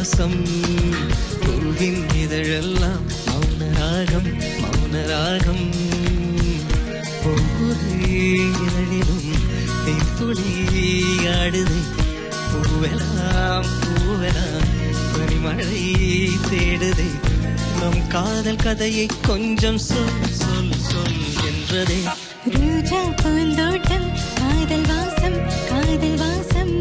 வாசம் பூவின் இதழெல்லாம் மௌனராகம் மௌனராகம் ஒவ்வொரு இதழிலும் துளி ஆடுது பூவெல்லாம் பூவெல்லாம் பனிமழை தேடுதே நம் காதல் கதையை கொஞ்சம் சொல் சொல் சொல் என்றதே ரோஜா பூந்தோட்டம் காதல் வாசம் காதல் வாசம்